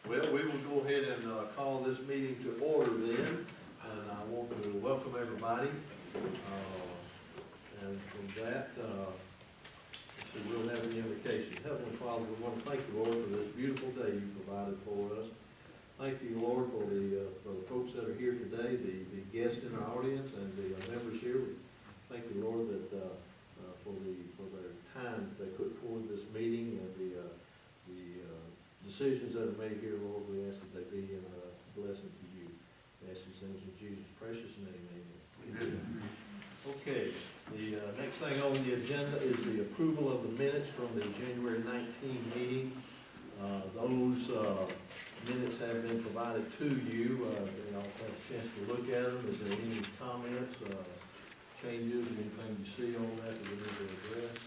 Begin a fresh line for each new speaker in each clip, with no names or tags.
Well, we will go ahead and call this meeting to order then, and I want to welcome everybody. And from that, let's see, we'll have the invocation. Heavenly Father, we want to thank you, Lord, for this beautiful day you provided for us. Thank you, Lord, for the folks that are here today, the guests in our audience, and the members here. We thank you, Lord, that for their time that they put toward this meeting and the decisions that are made here, Lord. We ask that they be a blessing to you. We ask these things in Jesus' precious name, amen. Okay, the next thing on the agenda is the approval of the minutes from the January 19 meeting. Those minutes have been provided to you. You all have a chance to look at them. Is there any comments, changes, anything you see on that we need to address?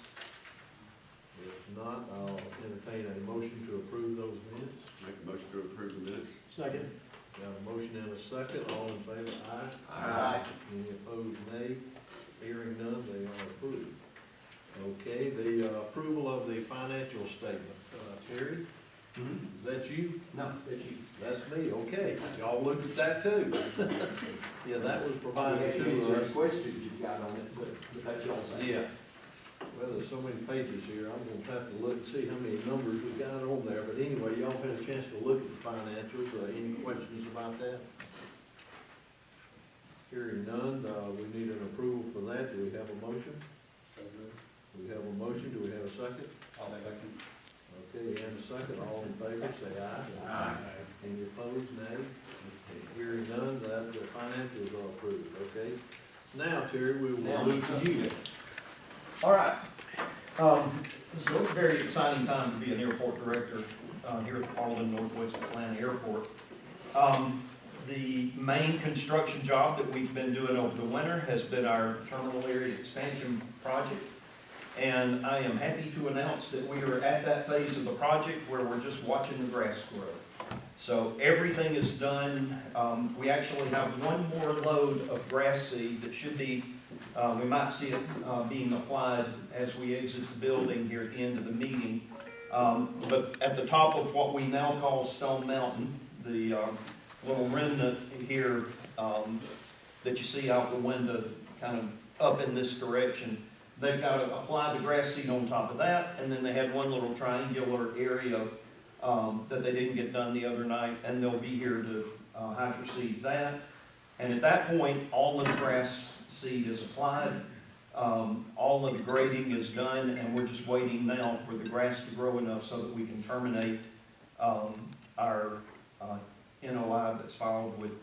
If not, I'll entertain a motion to approve those minutes.
Make a motion to approve the minutes.
Second.
Got a motion and a second. All in favor, aye.
Aye.
Any opposed, nay. Hearing none, they are approved. Okay, the approval of the financial statement. Terry, is that you?
No, that's you.
That's me, okay. Y'all look at that too. Yeah, that was provided to us.
Questions you've got on it, but that's y'all's.
Yeah. Well, there's so many pages here, I'm gonna have to look and see how many numbers we got on there, but anyway, y'all had a chance to look at the financials, any questions about that? Hearing none, we need an approval for that, do we have a motion? We have a motion, do we have a second?
I'll second.
Okay, and a second, all in favor, say aye.
Aye.
Any opposed, nay? Hearing none, that the financials are approved, okay? Now, Terry, we will move to you.
All right. So it's a very exciting time to be an airport director here at the Harlan Northwest Atlanta Airport. The main construction job that we've been doing over the winter has been our terminal area expansion project. And I am happy to announce that we are at that phase of the project where we're just watching the grass grow. So everything is done. We actually have one more load of grass seed that should be we might see it being applied as we exit the building here at the end of the meeting. But at the top of what we now call Stone Mountain, the little remnant here that you see out the window kind of up in this direction, they've got to apply the grass seed on top of that, and then they had one little triangular area that they didn't get done the other night, and they'll be here to hydroseed that. And at that point, all of the grass seed is applied, all of the grading is done, and we're just waiting now for the grass to grow enough so that we can terminate our NOI that's filed with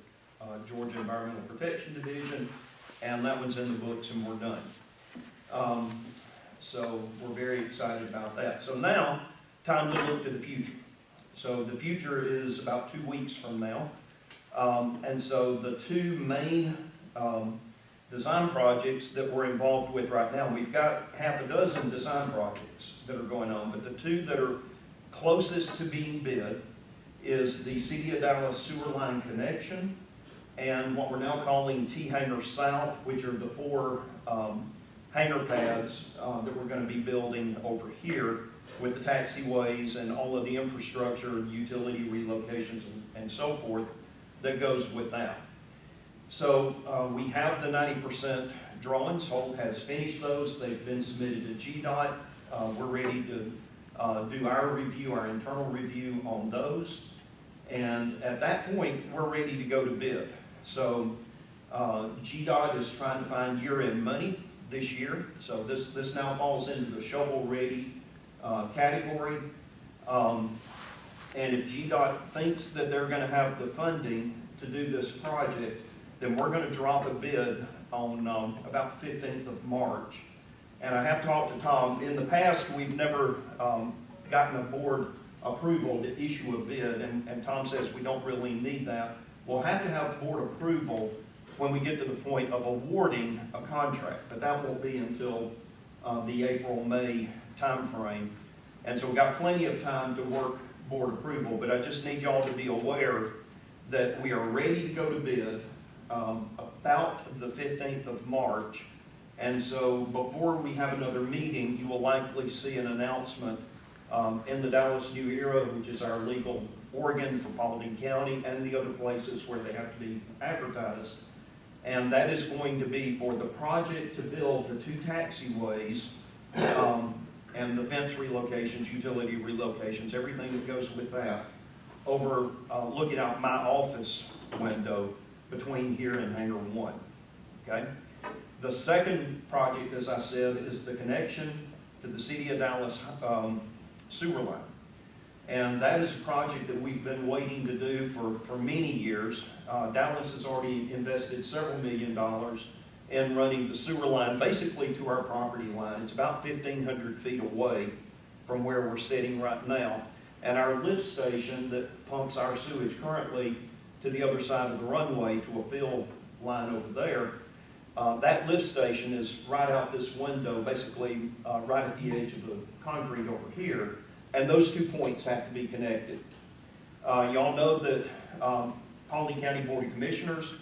Georgia Environmental Protection Division, and that one's in the books and we're done. So we're very excited about that. So now, time to look to the future. So the future is about 2 weeks from now. And so the two main design projects that we're involved with right now, we've got half a dozen design projects that are going on, but the two that are closest to being bid is the City of Dallas sewer line connection and what we're now calling T-Hangar South, which are the 4 hangar pads that we're going to be building over here with the taxiways and all of the infrastructure, utility relocations, and so forth that goes with that. So we have the 90% drawings. Holt has finished those. They've been submitted to GDOT. We're ready to do our review, our internal review on those. And at that point, we're ready to go to bid. So GDOT is trying to find year-end money this year. So this now falls into the shovel-ready category. And if GDOT thinks that they're going to have the funding to do this project, then we're going to drop a bid on about the 15th of March. And I have talked to Tom. In the past, we've never gotten a board approval to issue a bid, and Tom says we don't really need that. We'll have to have board approval when we get to the point of awarding a contract, but that won't be until the April-May timeframe. And so we've got plenty of time to work board approval, but I just need y'all to be aware that we are ready to go to bid about the 15th of March. And so before we have another meeting, you will likely see an announcement in the Dallas New Era, which is our legal Oregon, for Paulding County, and the other places where they have to be advertised. And that is going to be for the project to build the 2 taxiways, and the fence relocations, utility relocations, everything that goes with that, over, looking out my office window between here and Hangar 1, okay? The second project, as I said, is the connection to the City of Dallas sewer line. And that is a project that we've been waiting to do for many years. Dallas has already invested several $1 million in running the sewer line basically to our property line. It's about 1,500 feet away from where we're sitting right now. And our lift station that pumps our sewage currently to the other side of the runway to a field line over there, that lift station is right out this window, basically right at the edge of the concrete over here, and those 2 points have to be connected. Y'all know that Paulding County Board of Commissioners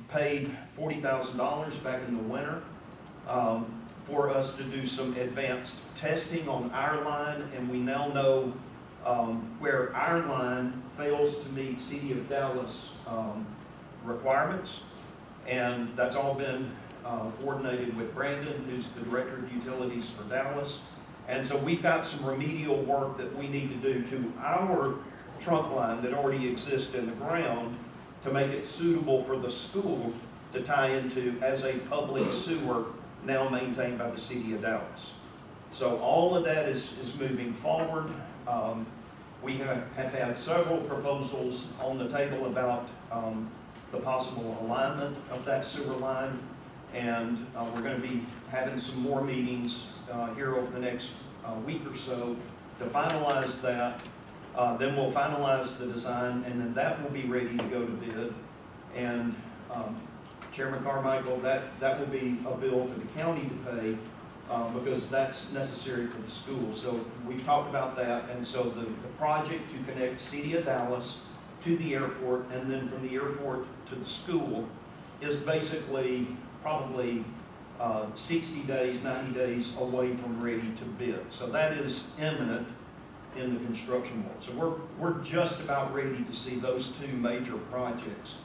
paid $40,000 back in the winter for us to do some advanced testing on our line, and we now know where our line fails to meet City of Dallas requirements, and that's all been coordinated with Brandon, who's the Director of Utilities for Dallas. And so we've got some remedial work that we need to do to our trunk line that already exists in the ground to make it suitable for the school to tie into as a public sewer now maintained by the City of Dallas. So all of that is moving forward. We have had several proposals on the table about the possible alignment of that sewer line, and we're going to be having some more meetings here over the next week or so to finalize that. Then we'll finalize the design, and then that will be ready to go to bid. And Chairman Carmichael, that will be a bill for the county to pay because that's necessary for the school. So we've talked about that, and so the project to connect City of Dallas to the airport and then from the airport to the school is basically probably 60 days, 90 days away from ready to bid. So that is imminent in the construction world. So we're just about ready to see those 2 major projects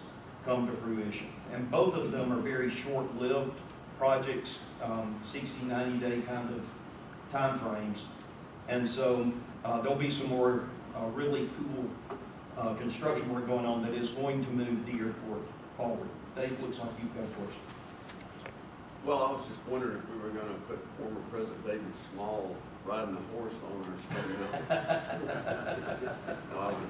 come to fruition. And both of them are very short-lived projects, 60, 90-day kind of time frames. And so there'll be some more really cool construction work going on that is going to move the airport forward. Dave, looks like you've got a question.
Well, I was just wondering if we were gonna put former President David Small riding a horse on our stone mountain. No, I don't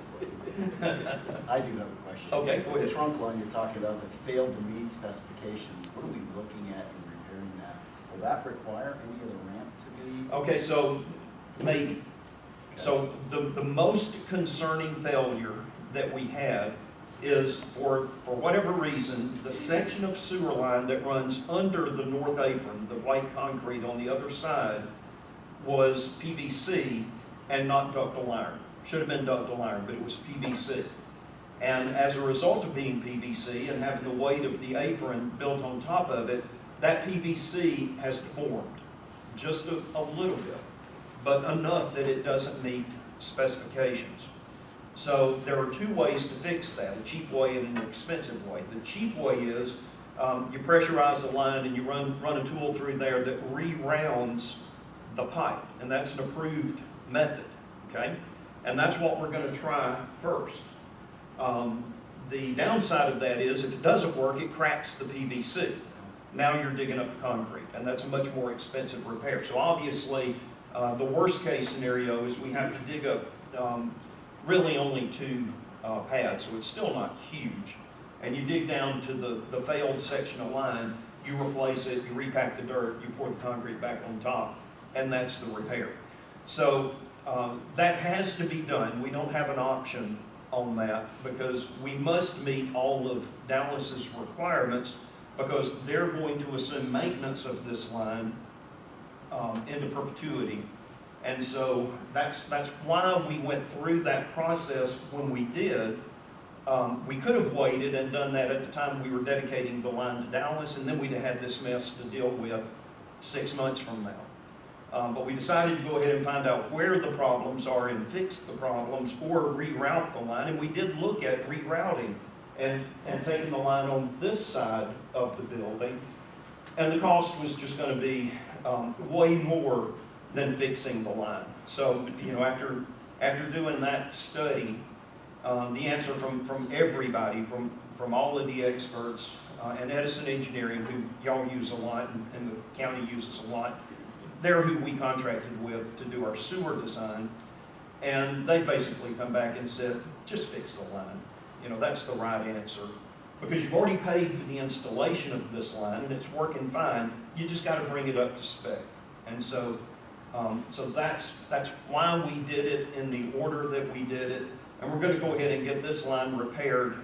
have a question.
I do have a question.
Okay, go ahead.
The trunk line you're talking about that failed to meet specifications, what are we looking at in repairing that? Will that require any of the ramp to be?
Okay, so maybe. So the most concerning failure that we had is for whatever reason, the section of sewer line that runs under the north apron, the white concrete on the other side, was PVC and not ductile iron. Should have been ductile iron, but it was PVC. And as a result of being PVC and having the weight of the apron built on top of it, that PVC has deformed just a little bit, but enough that it doesn't meet specifications. So there are 2 ways to fix that, a cheap way and an expensive way. The cheap way is you pressurize the line and you run a tool through there that re-rounds the pipe, and that's an approved method, okay? And that's what we're going to try first. The downside of that is if it doesn't work, it cracks the PVC. Now you're digging up the concrete, and that's a much more expensive repair. So obviously, the worst case scenario is we have to dig up really only 2 pads, so it's still not huge. And you dig down to the failed section of line, you replace it, you repack the dirt, you pour the concrete back on top, and that's the repair. So that has to be done. We don't have an option on that because we must meet all of Dallas's requirements because they're going to assume maintenance of this line into perpetuity. And so that's why we went through that process when we did. We could have waited and done that at the time we were dedicating the line to Dallas, and then we'd have had this mess to deal with 6 months from now. But we decided to go ahead and find out where the problems are and fix the problems or reroute the line. And we did look at rerouting and taking the line on this side of the building. And the cost was just going to be way more than fixing the line. So, you know, after doing that study, the answer from everybody, from all of the experts, and Edison Engineering, who y'all use a lot and the county uses a lot, they're who we contracted with to do our sewer design. And they basically come back and said, just fix the line. You know, that's the right answer. Because you've already paid for the installation of this line and it's working fine, you just got to bring it up to spec. And so, that's why we did it in the order that we did it. And we're going to go ahead and get this line repaired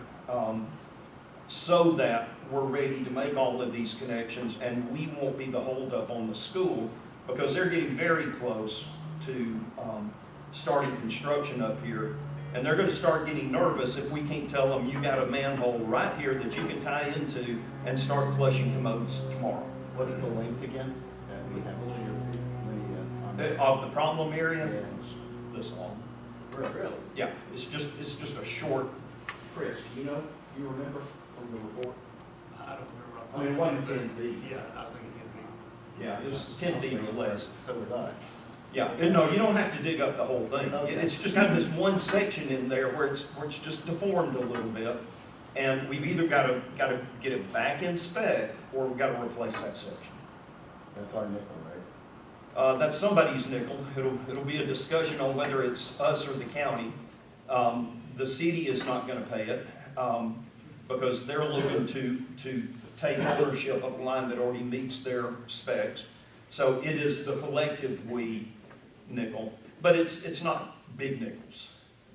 so that we're ready to make all of these connections and we won't be the holdup on the school, because they're getting very close to starting construction up here. And they're going to start getting nervous if we can't tell them, you got a manhole right here that you can tie into and start flushing commodes tomorrow.
What's the length again that we have?
Of the problem area,
Yeah.
it's this long.
Really?
Yeah, it's just a short.
Chris, you remember from the report?
I don't remember.
I mean, it wasn't 10 feet.
Yeah, I was thinking 10 feet.
Yeah, it was 10 feet or less.
So was I.
Yeah, and no, you don't have to dig up the whole thing.
Okay.
It's just got this one section in there where it's just deformed a little bit. And we've either got to get it back in spec or we've got to replace that section.
That's our nickel, right?
That's somebody's nickel. It'll be a discussion on whether it's us or the county. The city is not going to pay it because they're looking to take ownership of a line that already meets their specs. So it is the collective we nickel, but it's not big nickels.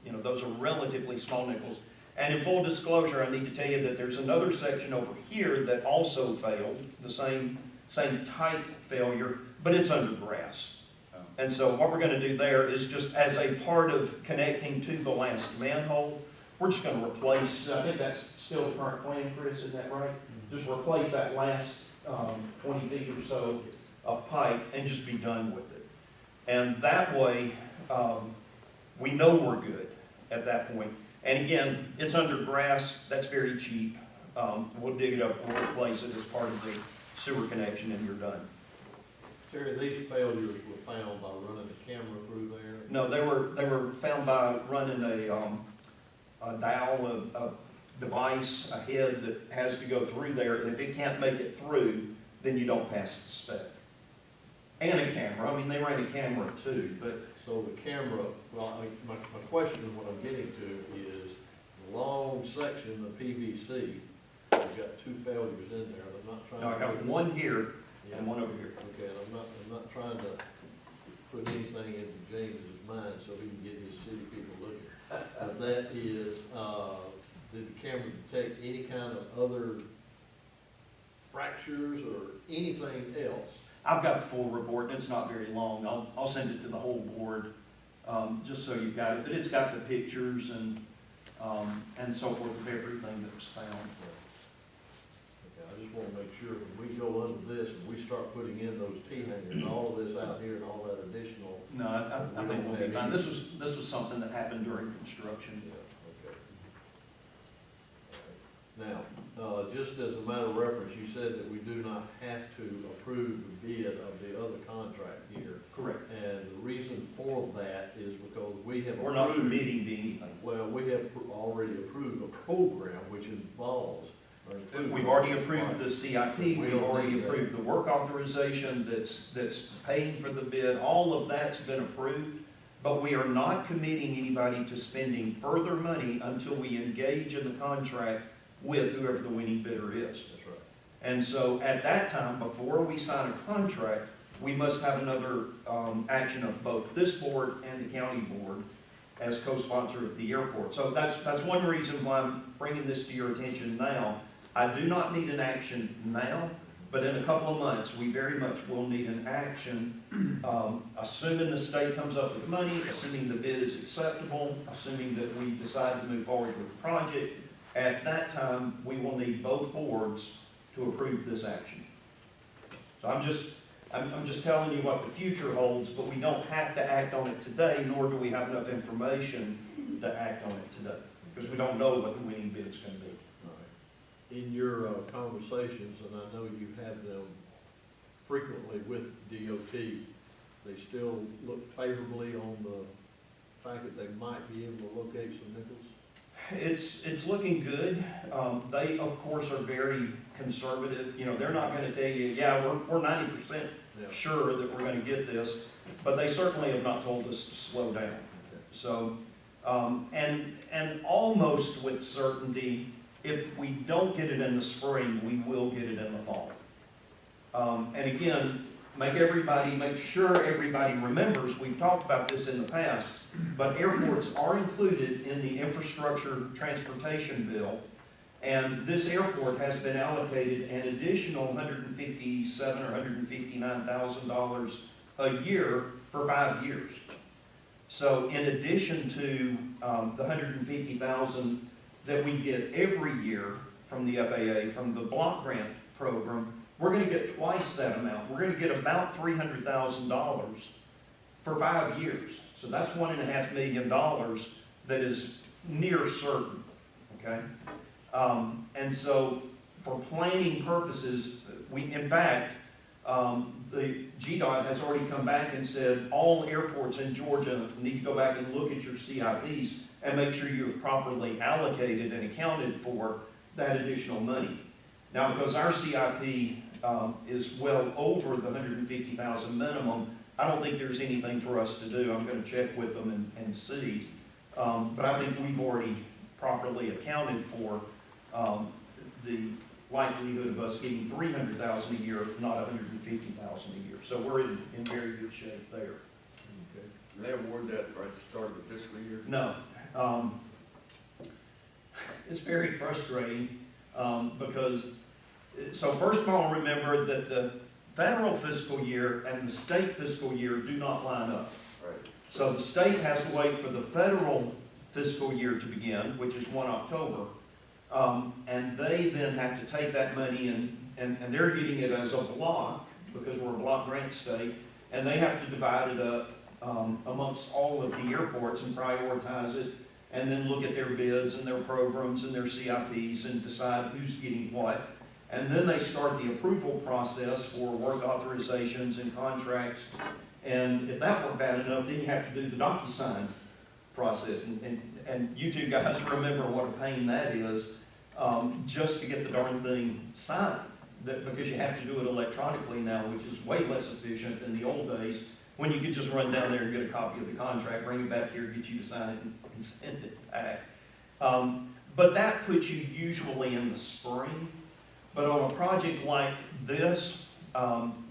You know, those are relatively small nickels. And in full disclosure, I need to tell you that there's another section over here that also failed, the same type failure, but it's under grass. And so what we're going to do there is just as a part of connecting to the last manhole, we're just going to replace, I think that's still the current plan, Chris, is that right? Just replace that last 20 feet or so of pipe and just be done with it. And that way, we know we're good at that point. And again, it's under grass, that's very cheap. We'll dig it up, we'll replace it as part of the sewer connection and you're done.
Terry, these failures were found by running the camera through there?
No, they were found by running a dowel, a device, a head that has to go through there. And if it can't make it through, then you don't pass the spec. And a camera, I mean, they ran a camera too, but
So the camera, well, my question and what I'm getting to is the long section of PVC, we've got two failures in there, I'm not trying to.
no, I got one here
Yeah.
and one over here.
Okay, and I'm not trying to put anything into James's mind so he can get his city people looking. But that is, did the camera detect any kind of other fractures or anything else?
I've got the full report, and it's not very long. I'll send it to the whole board, just so you've got it. But it's got the pictures and so forth of everything that was found.
Okay, I just want to make sure when we go under this and we start putting in those T-hangers and all of this out here and all that additional.
No, I think we'll be fine. This was something that happened during construction.
Yeah, okay. Now, just as a matter of reference, you said that we do not have to approve the bid of the other contract here.
Correct.
And the reason for that is because we have.
We're not
approved-
committing to anything.
Well, we have already approved a program which involves. or includes-
We've already approved the CIP,
We
we've
don't
already
need that.
approved the work authorization that's paying for the bid. All of that's been approved, but we are not committing anybody to spending further money until we engage in the contract with whoever the winning bidder is.
That's right.
And so at that time, before we sign a contract, we must have another action of both this board and the county board as co-sponsor of the airport. So that's one reason why I'm bringing this to your attention now. I do not need an action now, but in a couple of months, we very much will need an action, assuming the state comes up with the money, assuming the bid is acceptable, assuming that we decide to move forward with the project. At that time, we will need both boards to approve this action. So I'm just telling you what the future holds, but we don't have to act on it today, nor do we have enough information to act on it today, because we don't know what the winning bid's gonna be.
In your conversations, and I know you have them frequently with DOT, they still look favorably on the fact that they might be able to locate some nickels?
It's looking good. They, of course, are very conservative. You know, they're not gonna tell you, yeah, we're 90%
Yeah.
sure that we're gonna get this, but they certainly have not told us to slow down.
Okay.
So, and almost with certainty, if we don't get it in the spring, we will get it in the fall. And again, make sure everybody remembers, we've talked about this in the past, but airports are included in the infrastructure transportation bill. And this airport has been allocated an additional $157,000 or $159,000 a year for 5 years. So in addition to the $150,000 that we get every year from the FAA, from the block grant program, we're gonna get twice that amount. We're gonna get about $300,000 for 5 years. So that's $1.5 million that is near certain, okay? And so for planning purposes, in fact, the GDOT has already come back and said all airports in Georgia need to go back and look at your CIPs and make sure you've properly allocated and accounted for that additional money. Now, because our CIP is well over the $150,000 minimum, I don't think there's anything for us to do. I'm going to check with them and see. But I think we've already properly accounted for the likelihood of us getting $300,000 a year, not $150,000 a year. So we're in very good shape there.
Okay.
They award that right at the start of the fiscal year?
No. It's very frustrating because, so first of all, remember that the federal fiscal year and the state fiscal year do not line up.
Right.
So the state has to wait for the federal fiscal year to begin, which is 1 October. And they then have to take that money and they're getting it as a block because we're a block grant state, and they have to divide it up amongst all of the airports and prioritize it, and then look at their bids and their programs and their CIPs and decide who's getting what. And then they start the approval process for work authorizations and contracts. And if that weren't bad enough, then you have to do the DocuSign process. And you two guys remember what a pain that is, just to get the darn thing signed. Because you have to do it electronically now, which is way less efficient than the old days, when you could just run down there and get a copy of the contract, bring it back here, get you to sign it, and send it back. But that puts you usually in the spring. But on a project like this,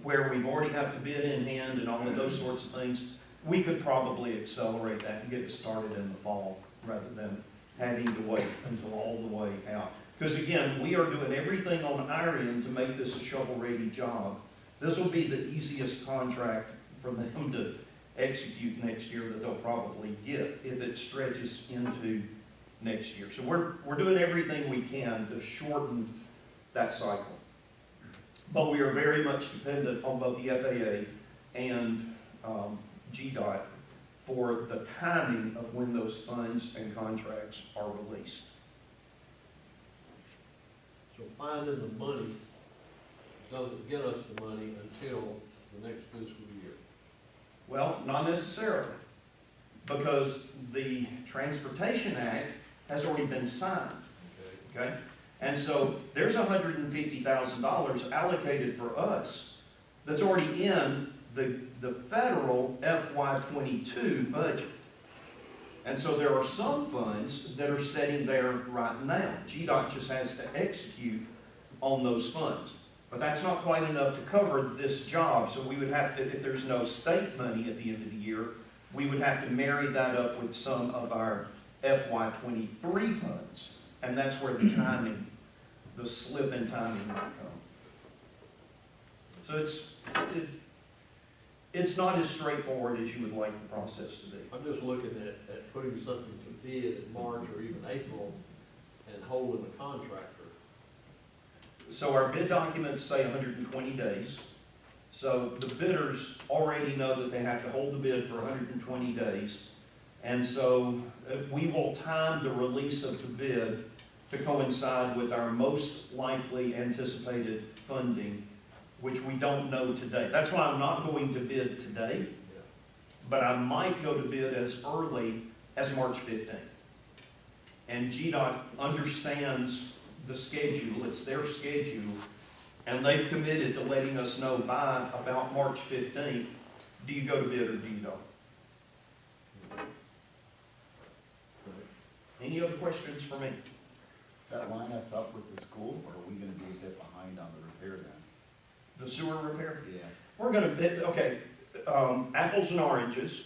where we've already got the bid in hand and all of those sorts of things, we could probably accelerate that and get it started in the fall rather than having to wait until all the way out. Because again, we are doing everything on our end to make this a shovel-ready job. This will be the easiest contract for them to execute next year that they'll probably get if it stretches into next year. So we're doing everything we can to shorten that cycle. But we are very much dependent on both the FAA and GDOT for the timing of when those funds and contracts are released.
So finding the money doesn't get us the money until the next fiscal year.
Well, not necessarily, because the Transportation Act has already been signed,
Okay.
okay? And so there's $150,000 allocated for us that's already in the federal FY22 budget. And so there are some funds that are sitting there right now. GDOT just has to execute on those funds. But that's not quite enough to cover this job, so we would have to, if there's no state money at the end of the year, we would have to marry that up with some of our FY23 funds. And that's where the timing, the slip in timing might come. So it's not as straightforward as you would like the process to be.
I'm just looking at putting something to bid in March or even April and holding a contractor.
So our bid documents say 120 days. So the bidders already know that they have to hold the bid for 120 days. And so we will time the release of the bid to coincide with our most likely anticipated funding, which we don't know today. That's why I'm not going to bid today, but I might go to bid as early as March 15th. And GDOT understands the schedule, it's their schedule, and they've committed to letting us know by about March 15th, do you go to bid or do you don't? Any other questions for me?
Does that line us up with the school, or are we gonna be a bit behind on the repair then?
The sewer repair?
Yeah.
We're gonna bid, okay, apples and oranges.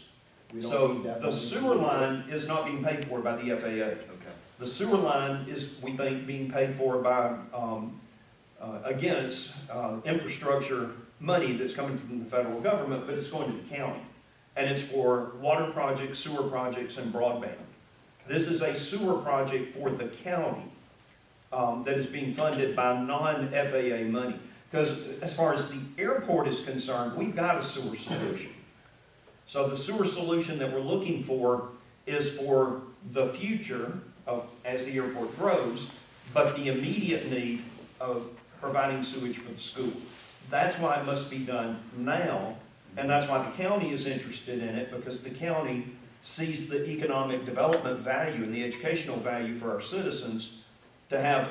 We don't
So
need that
the
money.
sewer line is not being paid for by the FAA.
Okay.
The sewer line is, we think, being paid for by, again, it's infrastructure money that's coming from the federal government, but it's going to the county. And it's for water projects, sewer projects, and broadband. This is a sewer project for the county that is being funded by non-FAA money. Because as far as the airport is concerned, we've got a sewer solution. So the sewer solution that we're looking for is for the future of, as the airport grows, but the immediate need of providing sewage for the school. That's why it must be done now, and that's why the county is interested in it, because the county sees the economic development value and the educational value for our citizens to have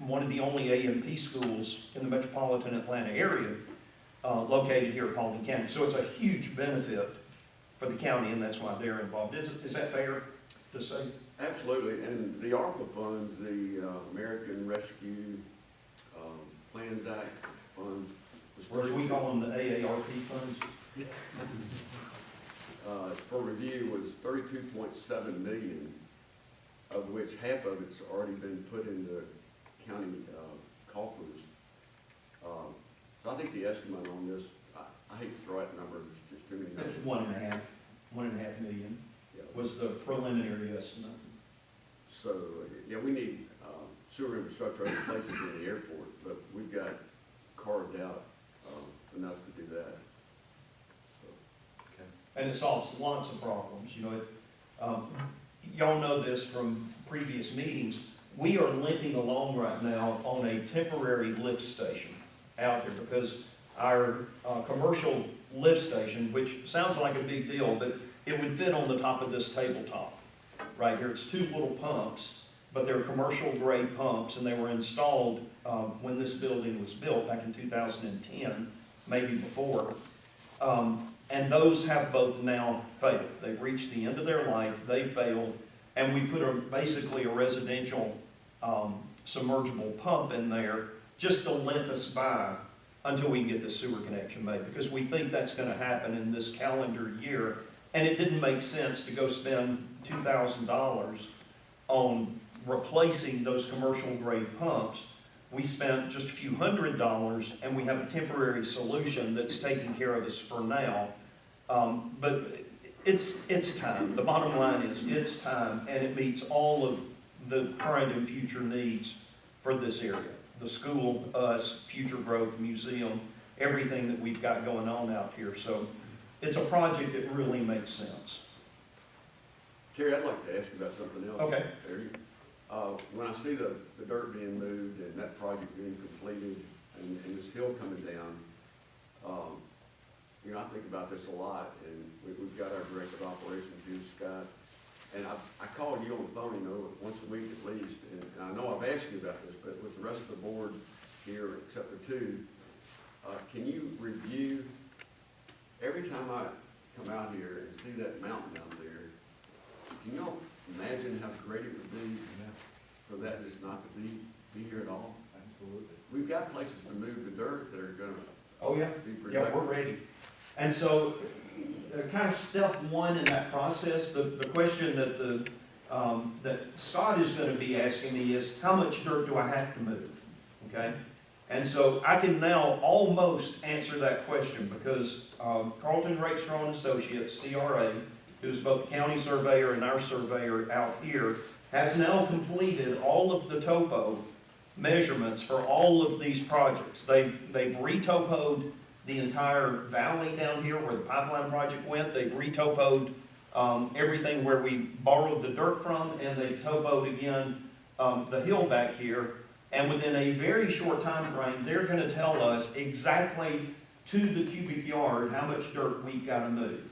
one of the only A&P schools in the metropolitan Atlanta area located here at Paulding County. So it's a huge benefit for the county, and that's why they're involved. Is that fair to say?
Absolutely, and the ARPA funds, the American Rescue Plans Act funds. was
Or as we call them, the AARP funds?
For review was 32.7 million, of which half of it's already been put into county coffers. So I think the estimate on this, I hate to throw out numbers, it's just too many
That was
numbers.
1.5 million
Yeah.
was the preliminary estimate.
So, yeah, we need sewer infrastructure other places in the airport, but we've got carved out enough to do that. So,
And it solves lots of problems, you know. Y'all know this from previous meetings. We are limping along right now on a temporary lift station out here because our commercial lift station, which sounds like a big deal, but it would fit on the top of this tabletop right here. It's two little pumps, but they're commercial grade pumps, and they were installed when this building was built back in 2010, maybe before. And those have both now failed. They've reached the end of their life, they failed, and we put basically a residential submergible pump in there just to limp us by until we can get the sewer connection made, because we think that's going to happen in this calendar year. And it didn't make sense to go spend $2,000 on replacing those commercial grade pumps. We spent just a few $100s, and we have a temporary solution that's taking care of us for now. But it's time. The bottom line is it's time, and it meets all of the current and future needs for this area. The school, us, future growth, museum, everything that we've got going on out here. So it's a project that really makes sense.
Terry, I'd like to ask you about something else.
Okay.
Terry. When I see the dirt being moved and that project being completed and this hill coming down, you know, I think about this a lot, and we've got our director of operations here, Scott, and I call you on the phone, you know, once a week at least, and I know I've asked you about this, but with the rest of the board here, except for two, can you review, every time I come out here and see that mountain down there, can y'all imagine how great it would be for that just not to be here at all?
Absolutely.
We've got places to move the dirt that are gonna
Oh, yeah?
be
Yeah,
productive.
we're ready. And so, kind of step one in that process, the question that that Scott is going to be asking me is, how much dirt do I have to move? Okay? And so I can now almost answer that question because Carlton Rakestraw and Associates, CRA, who's both the county surveyor and our surveyor out here, has now completed all of the topo measurements for all of these projects. They've retopoed the entire valley down here where the pipeline project went. They've retopoed everything where we borrowed the dirt from, and they've topoed again the hill back here. And within a very short time frame, they're going to tell us exactly to the cubic yard how much dirt we've got to move.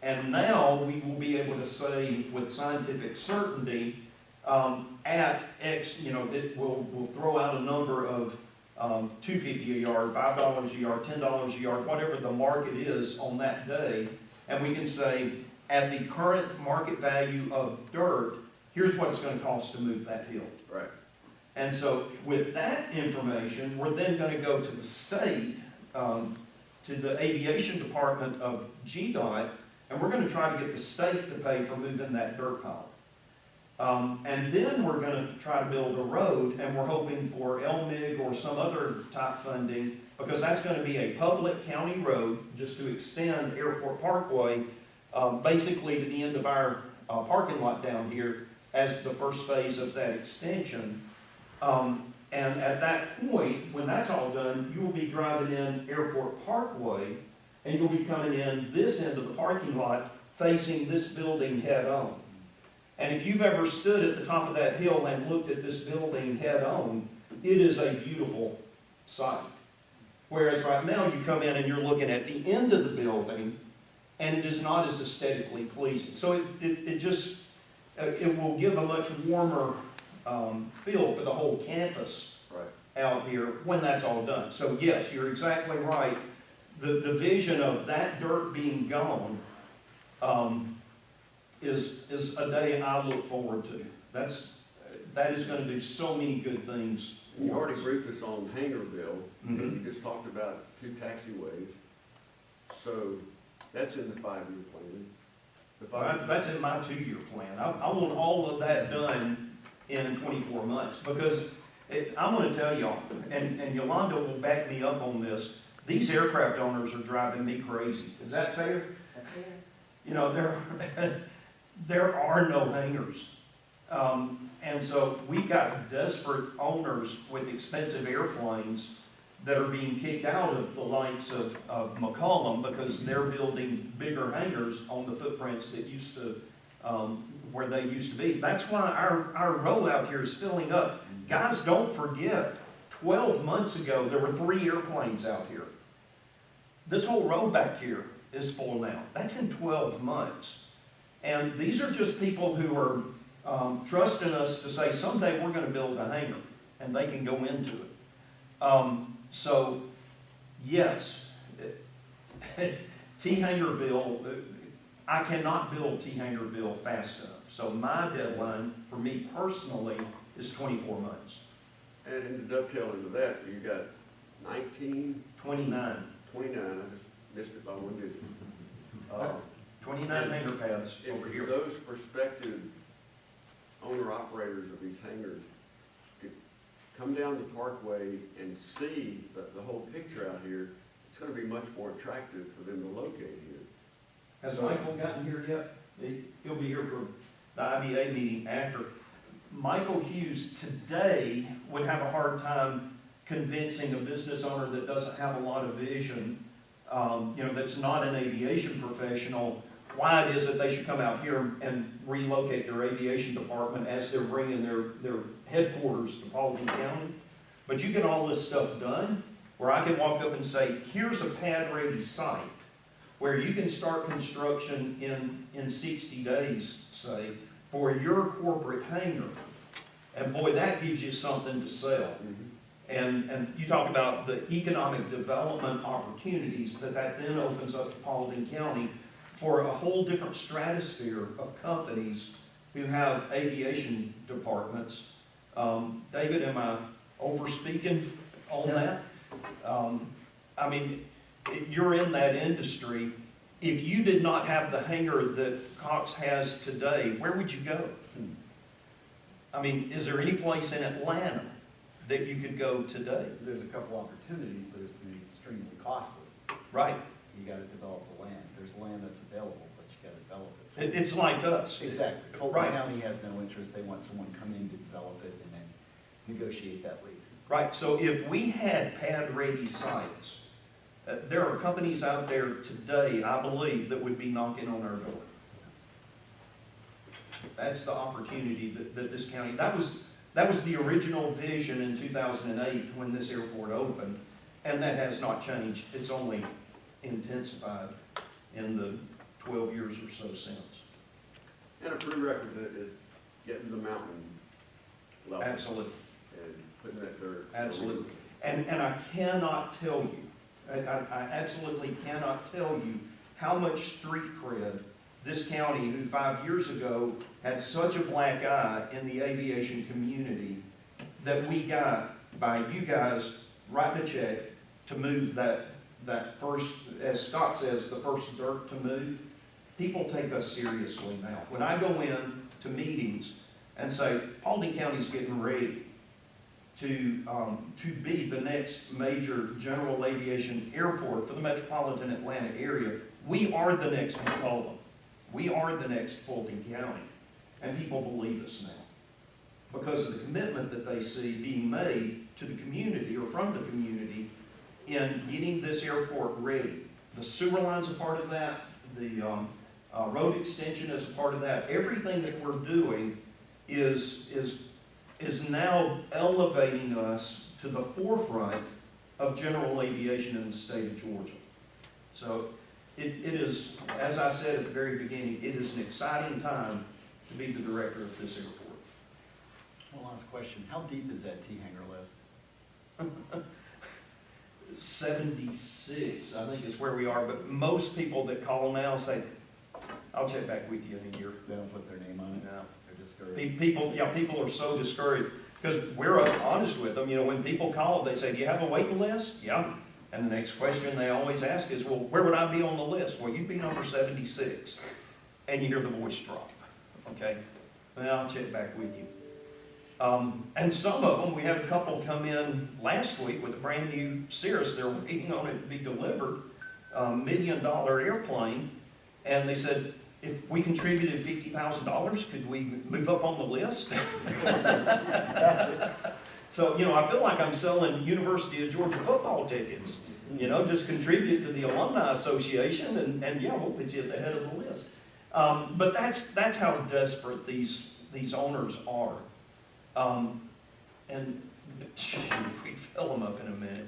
And now we will be able to say with scientific certainty, at X, we'll throw out a number of $2.50 a yard, $5 a yard, $10 a yard, whatever the market is on that day, and we can say, at the current market value of dirt, here's what it's going to cost to move that hill.
Right.
And so with that information, we're then going to go to the state, to the aviation department of GDOT, and we're going to try to get the state to pay for moving that dirt pile. And then we're going to try to build a road, and we're hoping for LMIG or some other type funding, because that's going to be a public county road just to extend Airport Parkway, basically to the end of our parking lot down here as the first phase of that extension. And at that point, when that's all done, you will be driving in Airport Parkway, and you'll be coming in this end of the parking lot facing this building head on. And if you've ever stood at the top of that hill and looked at this building head on, it is a beautiful sight. Whereas right now you come in and you're looking at the end of the building, and it is not as aesthetically pleasing. So it will give a much warmer feel for the whole campus
Right.
out here when that's all done. So yes, you're exactly right. The vision of that dirt being gone is a day I look forward to. That is going to do so many good things.
You already briefed us on Hangerville,
Mhm.
and you just talked about 2 taxiways. So that's in the 5-year plan.
That's in my 2-year plan. I want all of that done in 24 months, because I'm going to tell y'all, and Yolanda will back me up on this, these aircraft owners are driving me crazy. Is that fair?
That's fair.
You know, there are no hangars. And so we've got desperate owners with expensive airplanes that are being kicked out of the likes of McCollum, because they're building bigger hangars on the footprints that used to, where they used to be. That's why our road out here is filling up. Guys, don't forget, 12 months ago, there were 3 airplanes out here. This whole road back here is full now. That's in 12 months. And these are just people who are trusting us to say, someday we're going to build a hangar, and they can go into it. So, yes, T. Hangerville, I cannot build T. Hangerville fast enough. So my deadline, for me personally, is 24 months.
And to dovetail into that, you got 19,
29.
29, I just missed it by 1 digit.
29 hangar pads over
If
here.
those prospective owner-operators of these hangars could come down the Parkway and see the whole picture out here, it's gonna be much more attractive for them to locate here.
Has Michael gotten here yet? He'll be here for the IBA meeting after. Michael Hughes today would have a hard time convincing a business owner that doesn't have a lot of vision, that's not an aviation professional, why it is that they should come out here and relocate their aviation department as they're bringing their headquarters to Paulding County. But you get all this stuff done, where I can walk up and say, here's a pad-ready site, where you can start construction in 60 days, say, for your corporate hangar. And boy, that gives you something to sell. And you talk about the economic development opportunities that then opens up to Paulding County for a whole different stratosphere of companies who have aviation departments. David, am I over-speaking on that? I mean, you're in that industry. If you did not have the hangar that Cox has today, where would you go? I mean, is there any place in Atlanta that you could go today?
There's a couple opportunities, but it's been extremely costly.
Right.
You gotta develop the land. There's land that's available, but you gotta develop it.
It's like us.
Exactly. Fulton
Right.
County has no interest. They want someone come in to develop it and then negotiate that lease.
Right, so if we had pad-ready sites There are companies out there today, I believe, that would be knocking on our door. That's the opportunity that this county, that was the original vision in 2008 when this airport opened, and that has not changed. It's only intensified in the 12 years or so since.
And a prerequisite is getting the mountain level.
Absolutely.
And putting that dirt.
Absolutely. And I cannot tell you, I absolutely cannot tell you how much street cred this county, who 5 years ago had such a black eye in the aviation community, that we got by you guys writing a check to move that first, as Scott says, the first dirt to move. People take us seriously now. When I go in to meetings and say, Paulding County's getting ready to be the next major general aviation airport for the metropolitan Atlanta area, we are the next McCollum. We are the next Fulton County. And people believe us now because of the commitment that they see being made to the community or from the community in getting this airport ready. The sewer line's a part of that. The road extension is a part of that. Everything that we're doing is now elevating us to the forefront of general aviation in the state of Georgia. So it is, as I said at the very beginning, it is an exciting time to be the director of this airport.
One last question. How deep is that T-hanger list?
76, I think is where we are, but most people that call now say, I'll check back with you in a year.
They don't put their name on it?
No.
They're discouraged?
People are so discouraged, because we're honest with them. You know, when people call, they say, do you have a waiting list? Yeah. And the next question they always ask is, well, where would I be on the list? Well, you'd be number 76. And you hear the voice drop, okay? Well, I'll check back with you. And some of them, we had a couple come in last week with a brand new Cirrus. They're waiting on it to be delivered, $1 million airplane. And they said, if we contributed $50,000, could we move up on the list? So, you know, I feel like I'm selling University of Georgia football tickets. You know, just contribute to the Alumni Association and yeah, we'll put you at the head of the list. But that's how desperate these owners are. And we fill them up in a minute.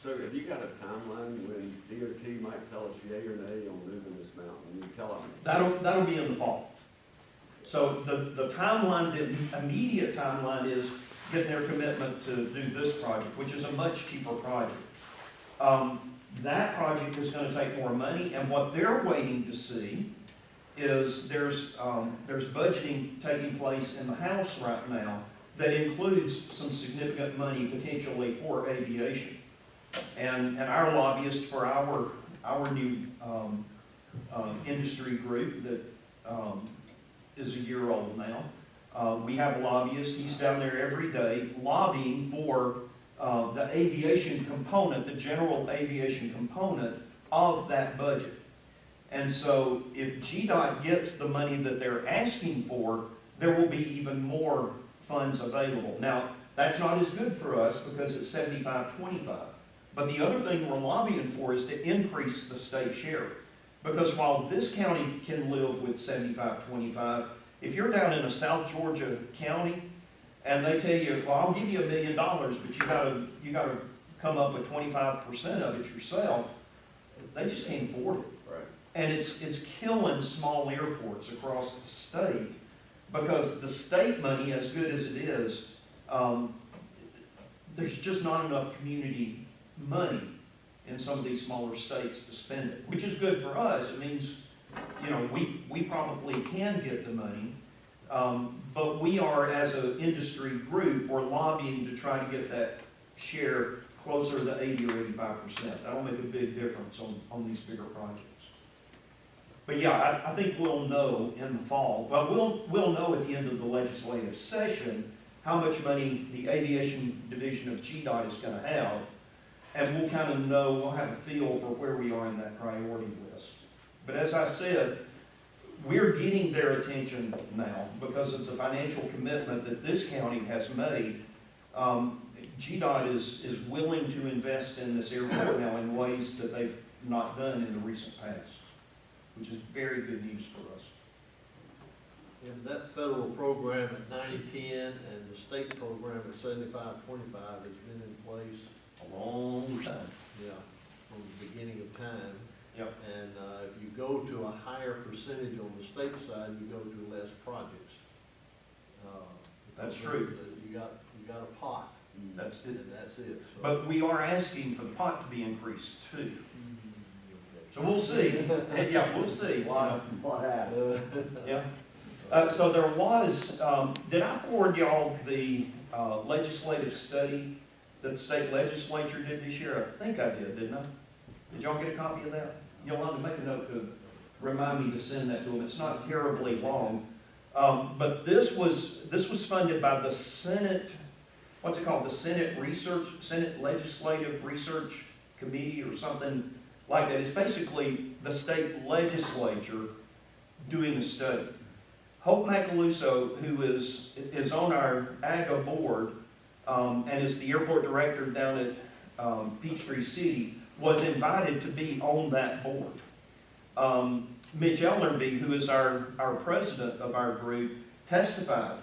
So have you got a timeline when DOT might tell us yea or nay on moving this mountain? You tell them.
That'll be in the fall. So the timeline, the immediate timeline is getting their commitment to do this project, which is a much cheaper project. That project is going to take more money, and what they're waiting to see is there's budgeting taking place in the House right now that includes some significant money potentially for aviation. And our lobbyist for our new industry group that is a year old now, we have a lobbyist. He's down there every day lobbying for the aviation component, the general aviation component of that budget. And so if GDOT gets the money that they're asking for, there will be even more funds available. Now, that's not as good for us because it's 75-25. But the other thing we're lobbying for is to increase the state share. Because while this county can live with 75-25, if you're down in a South Georgia county and they tell you, well, I'll give you $1 million, but you gotta come up with 25% of it yourself, they just can't afford it.
Right.
And it's killing small airports across the state because the state money, as good as it is, there's just not enough community money in some of these smaller states to spend it, which is good for us. It means, you know, we probably can get the money, but we are, as an industry group, we're lobbying to try to get that share closer to 80 or 85%. That'll make a big difference on these bigger projects. But yeah, I think we'll know in the fall, but we'll know at the end of the legislative session how much money the aviation division of GDOT is going to have, and we'll kind of know, we'll have a feel for where we are in that priority list. But as I said, we're getting their attention now because of the financial commitment that this county has made. GDOT is willing to invest in this airport now in ways that they've not done in the recent past, which is very good news for us.
And that federal program at 90-10 and the state program at 75-25 has been in place,
A long time.
yeah, from the beginning of time.
Yep.
And if you go to a higher percentage on the state side, you go to less projects.
That's
because
true.
You got a pot,
That's it.
and that's it, so.
But we are asking for the pot to be increased too.
Okay.
So we'll see. Yeah, we'll see.
What asks?
Yeah. So there was, did I forward y'all the legislative study that the state legislature did this year? I think I did, didn't I? Did y'all get a copy of that? You'll want to make a note to remind me to send that to them. It's not terribly long. But this was funded by the Senate, what's it called? The Senate Legislative Research Committee or something like that. It's basically the state legislature doing a study. Hope Macaluso, who is on our AGA board and is the airport director down at Peachtree City, was invited to be on that board. Mitch Ellerby, who is our president of our group, testified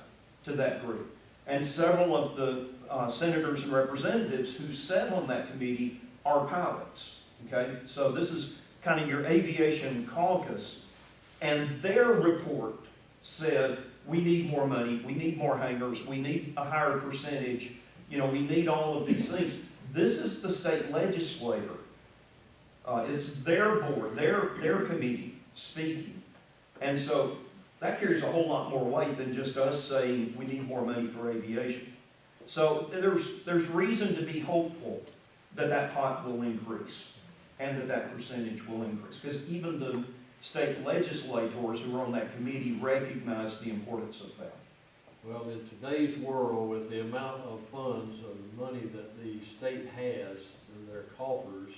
to that group. And several of the senators and representatives who sat on that committee are pilots. Okay, so this is kind of your aviation caucus. And their report said, we need more money, we need more hangars, we need a higher percentage, we need all of these things. This is the state legislator. It's their board, their committee speaking. And so that carries a whole lot more weight than just us saying we need more money for aviation. So there's reason to be hopeful that that pot will increase and that percentage will increase. Because even the state legislators who are on that committee recognize the importance of that.
Well, in today's world, with the amount of funds, of the money that the state has in their coffers,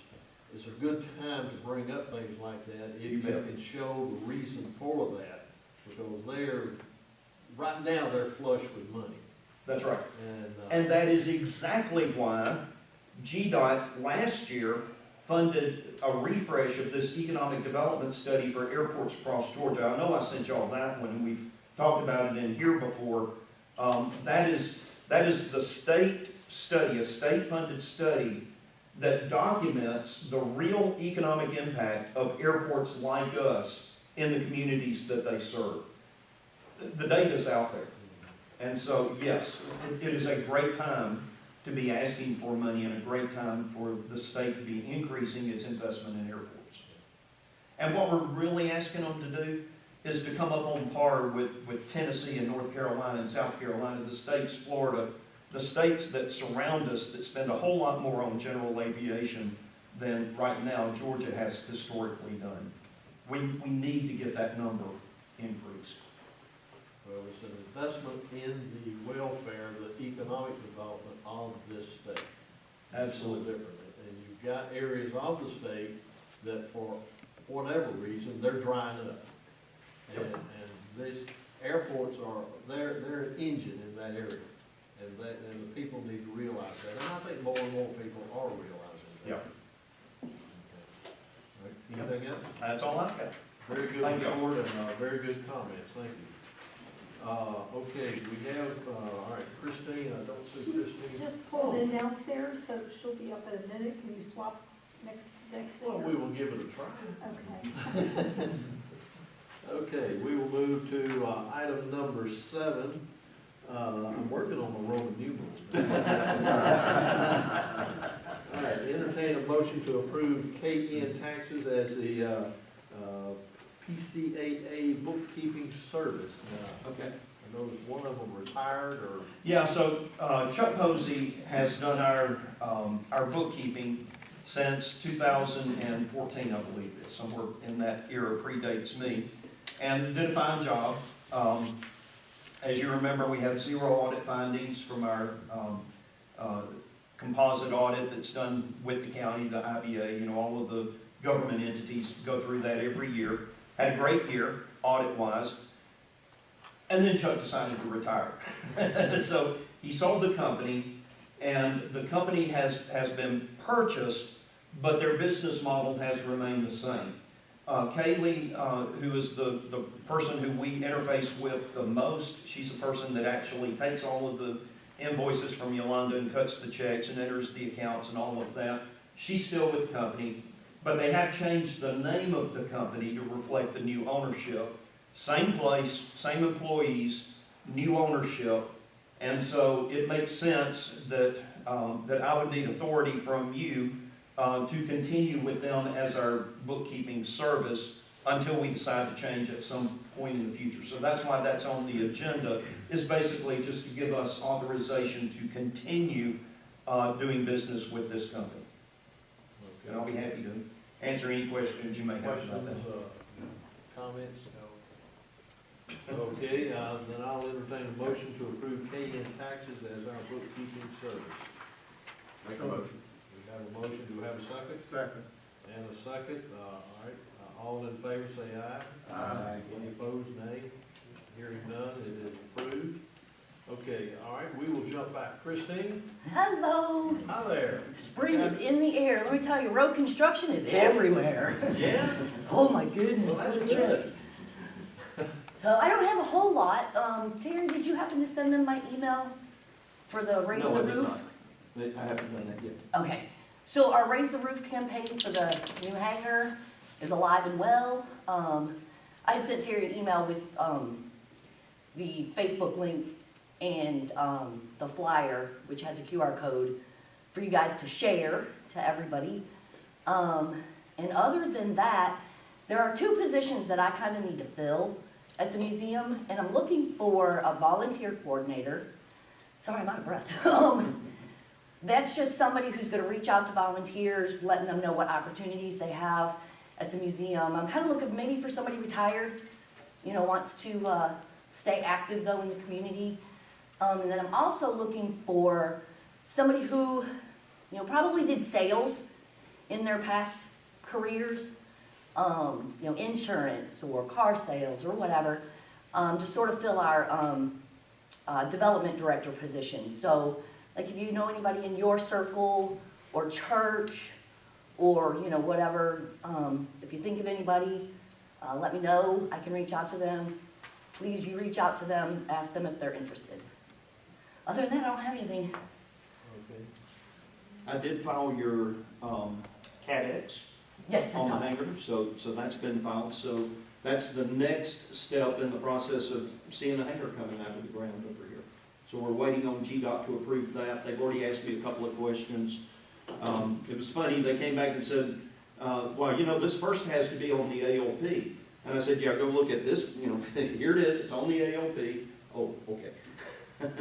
it's a good time to bring up things like that if you can show the reason for that. Because right now, they're flush with money.
That's right.
And
And that is exactly why GDOT last year funded a refresh of this economic development study for airports across Georgia. I know I sent y'all that one, we've talked about it in here before. That is the state study, a state-funded study that documents the real economic impact of airports like us in the communities that they serve. The data's out there. And so, yes, it is a great time to be asking for money and a great time for the state to be increasing its investment in airports. And what we're really asking them to do is to come up on par with Tennessee and North Carolina and South Carolina, the states, Florida, the states that surround us that spend a whole lot more on general aviation than right now Georgia has historically done. We need to get that number increased.
well, it's an investment in the welfare, the economic development of this state. It's a little
Absolutely.
different. And you've got areas of the state that for whatever reason, they're drying up. And these airports they're an engine in that area. And the people need to realize that. And I think more and more people are realizing that.
Yep.
Okay. All right. Anything else?
That's all I've got.
Very good
Thank you.
report and very good comments. Thank you. Okay, we have, all right, Christine, I don't see Christine.
Just pulled in downstairs, so she'll be up in a minute. Can you swap next
Well, we
there?
will give it a try.
Okay.
Okay, we will move to item number 7. I'm working on the Roman numerals. All right, entertain a motion to approve KN taxes as the PCAA bookkeeping service. Now,
Okay.
I noticed one of them retired or,
Yeah, so Chuck Posey has done our bookkeeping since 2014, I believe it is, somewhere in that era, predates me, and did a fine job. As you remember, we had 0 audit findings from our composite audit that's done with the county, the IBA, all of the government entities go through that every year. Had a great year, audit-wise, and then Chuck decided to retire. So he sold the company, And the company has been purchased, but their business model has remained the same. Kaylee, who is the person who we interface with the most, she's the person that actually takes all of the invoices from Yolanda and cuts the checks and enters the accounts and all of that. She's still with the company, but they have changed the name of the company to reflect the new ownership. Same place, same employees, new ownership, and so it makes sense that, that I would need authority from you to continue with them as our bookkeeping service until we decide to change at some point in the future. So that's why that's on the agenda, is basically just to give us authorization to continue doing business with this company. And I'll be happy to answer any questions you may have about
Questions,
that.
comments? Okay, then I'll entertain a motion to approve KN Taxes as our bookkeeping service.
Make a motion.
We have a motion, do we have a second?
Second.
And a second, all right, all in favor say aye.
Aye.
Any opposed, nay? Hearing none, it is approved. Okay, all right, we will jump back. Christine,
Hello.
hi there.
Spring is in the air. Let me tell you, road construction is everywhere.
Yeah?
Oh my goodness.
Well, that's good.
So I don't have a whole lot. Terry, did you happen to send them my email for the Raise
No,
the
I did
Roof?
not. I haven't done that yet.
Okay, so our Raise the Roof campaign for the new hangar is alive and well. I had sent Terry an email with the Facebook link and the flyer, which has a QR code for you guys to share to everybody. And other than that, there are 2 positions that I kind of need to fill at the museum, and I'm looking for a volunteer coordinator. Sorry, I'm out of breath. That's just somebody who's gonna reach out to volunteers, letting them know what opportunities they have at the museum. I'm kind of looking maybe for somebody retired, you know, wants to stay active though in the community. And then I'm also looking for somebody who, you know, probably did sales in their past careers, you know, insurance or car sales or whatever, to sort of fill our development director position. So, like if you know anybody in your circle or church or, you know, whatever, if you think of anybody, let me know. I can reach out to them. Please, you reach out to them, ask them if they're interested. Other than that, I don't have anything.
Okay.
I did file your CADX
Yes,
on the
that's all.
hangar, so that's been filed. So that's the next step in the process of seeing the hangar coming out of the ground over here. So we're waiting on GDOT to approve that. They've already asked me a couple of questions. It was funny, they came back and said, well, you know, this first has to be on the ALP. And I said, yeah, go look at this, you know, here it is, it's on the ALP. Oh, okay.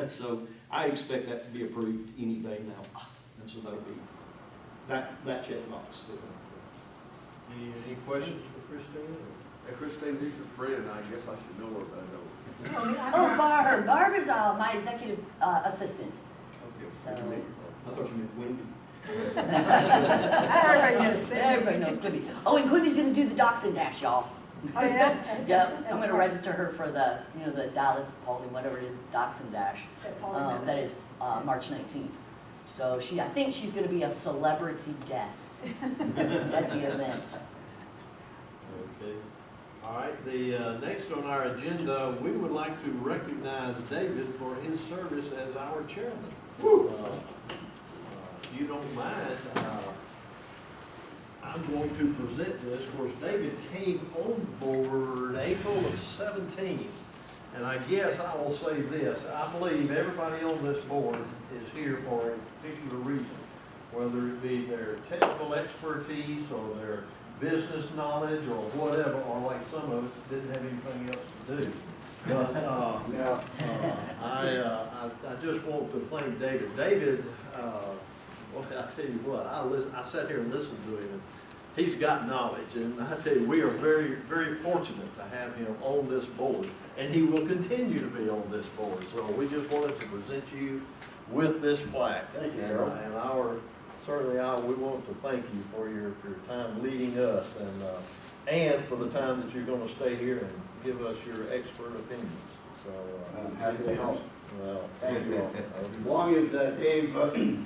So I expect that to be approved any day now.
Awesome.
And so that'll be, that checkbox.
Any questions for Christine?
Hey, Christine, who's your friend? I guess I should know her, but I don't.
Oh, Barb. Barb is my executive assistant.
Okay,
So-
good to meet you.
I thought you meant Wendy.
Everybody knows Quimby. Oh, and Quimby's gonna do the Dachshund Dash, y'all.
Oh, yeah?
Yep, I'm gonna register her for the, you know, the Dallas Pauling, whatever it is, Dachshund Dash. That is March 19th. So I think she's gonna be a celebrity guest at the event.
Okay. All right, the next on our agenda, we would like to recognize David for his service as our chairman. If you don't mind, I'm going to present this. Of course, David came on board April of 17. And I guess I will say this, I believe everybody on this board is here for a particular reason, whether it be their technical expertise or their business knowledge or whatever, or like some of us that didn't have anything else to do. But I just want to thank David. David, well, I tell you what, I sat here and listened to him. He's got knowledge, and I tell you, we are very, very fortunate to have him on this board, and he will continue to be on this board. So we just wanted to present you with this plaque.
Thank you,
And
Harold.
we want to thank you for your time leading us, and for the time that you're going to stay here and give us your expert opinions. So
I'm happy to help.
Well,
Thank you all. As long as Dave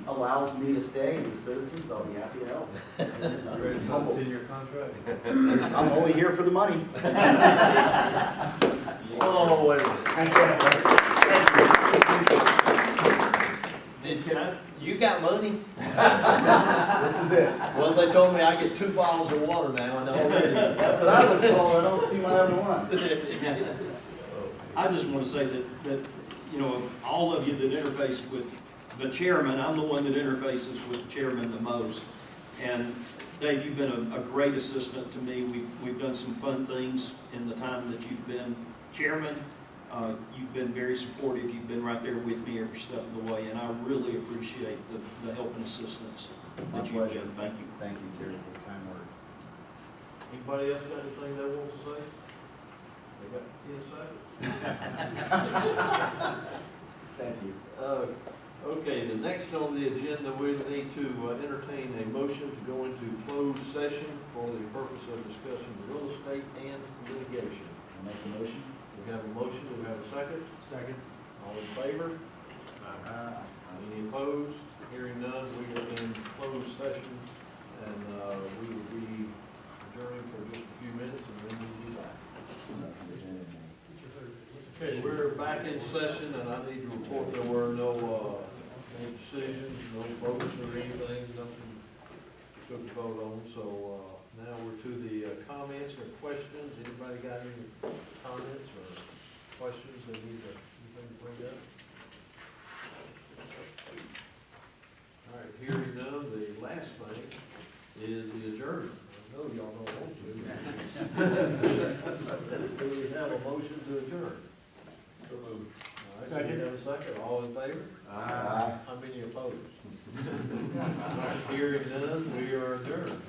allows me to stay and the citizens, I'll be happy to help.
ready to
Humble.
continue your contract?
I'm only here for the money.
Oh, wait a minute. You got money?
This is it.
Well, they told me I get 2 bottles of water now, and already.
That's what I was told. I don't see why everyone.
I just want to say that, you know, all of you that interface with the chairman, I'm the one that interfaces with the chairman the most. And Dave, you've been a great assistant to me. We've done some fun things in the time that you've been chairman. You've been very supportive. You've been right there with me every step of the way, and I really appreciate the help and assistance
My
that you've
pleasure.
given. Thank you.
Thank you, Terry, for the kind words.
Anybody else got anything they want to say? They got 10 seconds?
Thank you.
Okay, the next on the agenda, we'll need to entertain a motion to go into closed session for the purpose of discussing real estate and litigation.
I'll make the motion.
We have a motion, do we have a second?
Second.
All in favor? Any opposed? Hearing none, we are in closed session, and we will be adjourning for just a few minutes, and then we'll be back. Okay, we're back in session, and I need to report there were no decisions, no votes or anything, nothing took a vote on, so now we're to the comments or questions. Anybody got any comments or questions they need to, anything to bring up? All right, hearing none, the last thing is the adjournment. I know y'all don't want to. Do we have a motion to adjourn? So moved. All right, do we have a second? All in favor?
Aye.
How many opposed? All right, hearing none, we are adjourned.